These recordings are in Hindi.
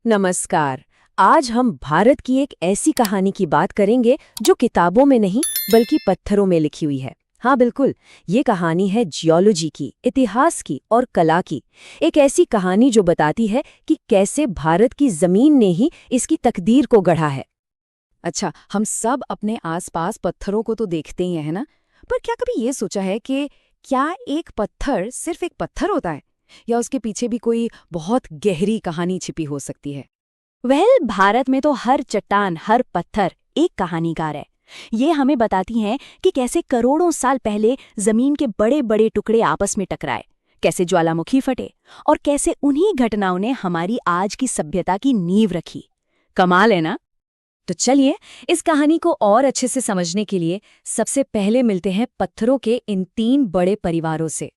नमस्कार। आज हम भारत की एक ऐसी कहानी की बात करेंगे जो किताबों में नहीं बल्कि पत्थरों में लिखी हुई है। हाँ बिल्कुल, ये कहानी है जियोलॉजी की, इतिहास की और कला की। एक ऐसी कहानी जो बताती है कि कैसे भारत की जमीन ने ही इसकी तकदीर को गढ़ा है। अच्छा, हम सब अपने आसपास पत्थरों को तो देखते ही हैं, है ना? पर क्या कभी ये सोचा है कि क्या एक पत्थर सिर्फ एक पत्थर होता है या उसके पीछे भी कोई बहुत गहरी कहानी छिपी हो सकती है? भारत में तो हर चट्टान, हर पत्थर एक कहानीकार है। ये हमें बताती हैं कि कैसे करोड़ों साल पहले जमीन के बड़े बड़े टुकड़े आपस में टकराए, कैसे ज्वालामुखी फटे और कैसे उन्हीं घटनाओं ने हमारी आज की सभ्यता की नींव रखी। कमाल है ना? तो चलिए, इस कहानी को और अच्छे से समझने के लिए सबसे पहले मिलते हैं पत्थरों के इन 3 बड़े परिवारों से।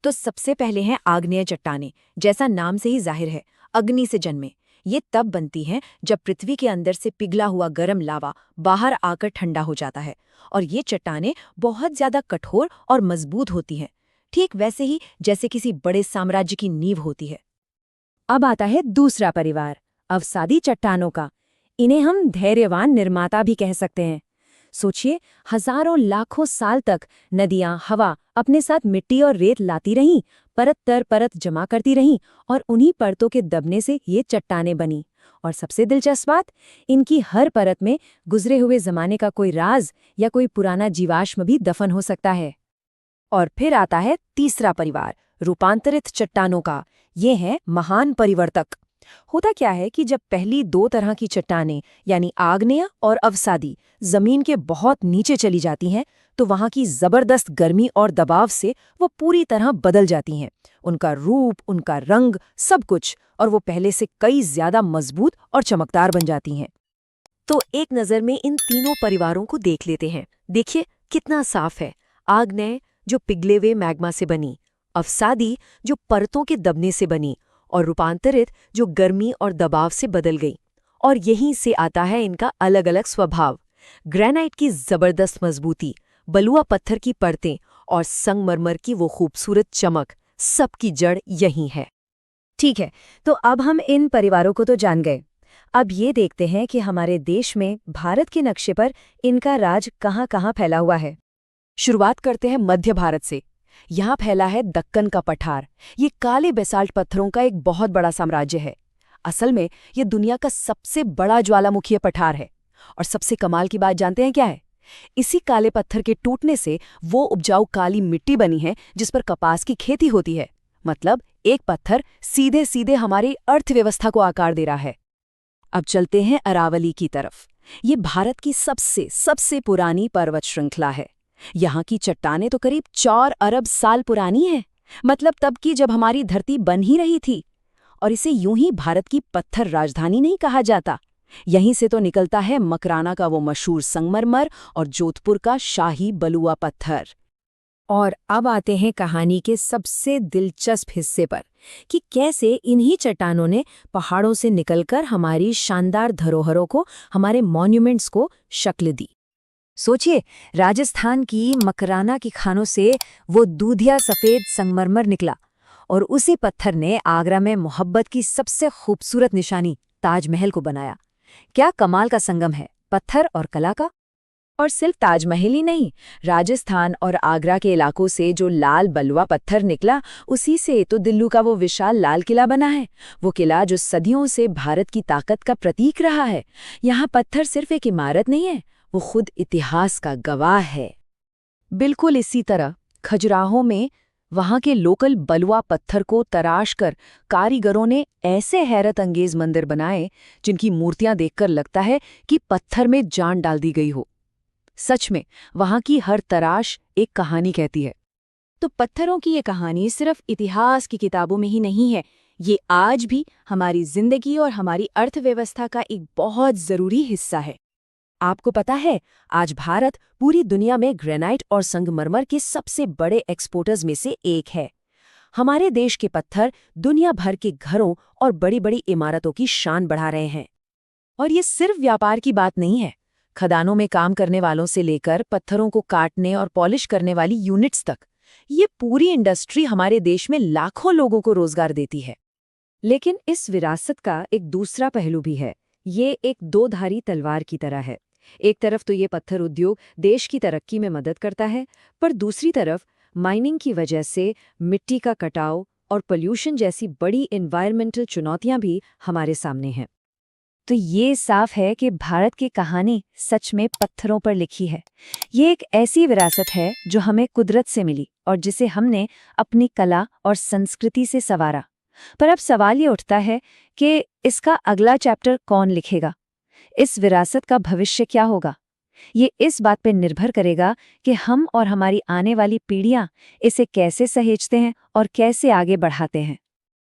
तो सबसे पहले हैं आग्नेय चट्टानें। जैसा नाम से ही जाहिर है, अग्नि से जन्मे। ये तब बनती हैं जब पृथ्वी के अंदर से पिघला हुआ गर्म लावा बाहर आकर ठंडा हो जाता है, और ये चट्टानें बहुत ज्यादा कठोर और मजबूत होती हैं, ठीक वैसे ही जैसे किसी बड़े साम्राज्य की नींव होती है। अब आता है दूसरा परिवार, अवसादी चट्टानों का। इन्हें हम धैर्यवान निर्माता भी कह सकते हैं। सोचिए, हजारों लाखों साल तक नदियां, हवा अपने साथ मिट्टी और रेत लाती रहीं, परत दर परत जमा करती रहीं, और उन्हीं परतों के दबने से ये चट्टानें बनी। और सबसे दिलचस्प बात, इनकी हर परत में गुजरे हुए जमाने का कोई राज या कोई पुराना जीवाश्म भी दफन हो सकता है। और फिर आता है तीसरा परिवार, रूपांतरित चट्टानों का। ये हैं महान परिवर्तक। होता क्या है कि जब पहली 2 तरह की चट्टानें यानी आग्नेय और अवसादी जमीन के बहुत नीचे चली जाती हैं, तो वहां की जबरदस्त गर्मी और दबाव से वो पूरी तरह बदल जाती हैं। उनका रूप, उनका रंग, सब कुछ, और वो पहले से कई ज्यादा मजबूत और चमकदार बन जाती हैं। तो एक नज़र में इन तीनों परिवारों को देख लेते हैं। देखिए कितना साफ है। आग्नेय जो पिघले हुए मैग्मा से बनी, अवसादी जो परतों के दबने से बनी, और रूपांतरित जो गर्मी और दबाव से बदल गई। और यहीं से आता है इनका अलग अलग स्वभाव। ग्रेनाइट की जबरदस्त मजबूती, बलुआ पत्थर की परतें और संगमरमर की वो खूबसूरत चमक, सबकी जड़ यहीं है। ठीक है, तो अब हम इन परिवारों को तो जान गए। अब ये देखते हैं कि हमारे देश में भारत के नक्शे पर इनका राज कहाँ-कहाँ फैला हुआ है। शुरुआत करते हैं मध्य भारत से। यहाँ फैला है दक्कन का पठार। ये काले बेसाल्ट पत्थरों का एक बहुत बड़ा साम्राज्य है। असल में ये दुनिया का सबसे बड़ा ज्वालामुखीय पठार है। और सबसे कमाल की बात जानते हैं क्या है? इसी काले पत्थर के टूटने से वो उपजाऊ काली मिट्टी बनी है जिस पर कपास की खेती होती है। मतलब एक पत्थर सीधे सीधे हमारी अर्थव्यवस्था को आकार दे रहा है। अब चलते हैं अरावली की तरफ। ये भारत की सबसे सबसे पुरानी पर्वत श्रृंखला है। यहाँ की चट्टानें तो करीब 4 अरब साल पुरानी हैं, मतलब तब की जब हमारी धरती बन ही रही थी। और इसे यूं ही भारत की पत्थर राजधानी नहीं कहा जाता। यहीं से तो निकलता है मकराना का वो मशहूर संगमरमर और जोधपुर का शाही बलुआ पत्थर। और अब आते हैं कहानी के सबसे दिलचस्प हिस्से पर, कि कैसे इन्हीं चट्टानों ने पहाड़ों से निकलकर हमारी शानदार धरोहरों को, हमारे मॉन्यूमेंट्स को शक्ल दी। सोचिए, राजस्थान की मकराना की खानों से वो दूधिया सफेद संगमरमर निकला, और उसी पत्थर ने आगरा में मोहब्बत की सबसे खूबसूरत निशानी ताजमहल को बनाया। क्या कमाल का संगम है पत्थर और कला का। और सिर्फ ताजमहल ही नहीं, राजस्थान और आगरा के इलाकों से जो लाल बलुआ पत्थर निकला, उसी से तो दिल्ली का वो विशाल लाल किला बना है। वो किला जो सदियों से भारत की ताकत का प्रतीक रहा है। यहाँ पत्थर सिर्फ एक इमारत नहीं है, वो खुद इतिहास का गवाह है। बिल्कुल इसी तरह खजुराहो में वहाँ के लोकल बलुआ पत्थर को तराशकर कारीगरों ने ऐसे हैरत अंगेज मंदिर बनाए जिनकी मूर्तियां देखकर लगता है कि पत्थर में जान डाल दी गई हो। सच में वहाँ की हर तराश एक कहानी कहती है। तो पत्थरों की ये कहानी सिर्फ इतिहास की किताबों में ही नहीं है, ये आज भी हमारी जिंदगी और हमारी अर्थव्यवस्था का एक बहुत जरूरी हिस्सा है। आपको पता है, आज भारत पूरी दुनिया में ग्रेनाइट और संगमरमर के सबसे बड़े एक्सपोर्टर्स में से एक है। हमारे देश के पत्थर दुनिया भर के घरों और बड़ी बड़ी इमारतों की शान बढ़ा रहे हैं। और ये सिर्फ व्यापार की बात नहीं है। खदानों में काम करने वालों से लेकर पत्थरों को काटने और पॉलिश करने वाली यूनिट्स तक, ये पूरी इंडस्ट्री हमारे देश में लाखों लोगों को रोजगार देती है। लेकिन इस विरासत का एक दूसरा पहलू भी है। ये एक दो-धारी तलवार की तरह है। एक तरफ तो ये पत्थर उद्योग देश की तरक्की में मदद करता है, पर दूसरी तरफ माइनिंग की वजह से मिट्टी का कटाव और पोल्यूशन जैसी बड़ी एनवायरमेंटल चुनौतियां भी हमारे सामने हैं। तो ये साफ है कि भारत की कहानी सच में पत्थरों पर लिखी है। ये एक ऐसी विरासत है जो हमें कुदरत से मिली और जिसे हमने अपनी कला और संस्कृति से संवारा। पर अब सवाल ये उठता है कि इसका अगला चैप्टर कौन लिखेगा? इस विरासत का भविष्य क्या होगा? ये इस बात पर निर्भर करेगा कि हम और हमारी आने वाली पीढ़ियां इसे कैसे सहेजते हैं और कैसे आगे बढ़ाते हैं।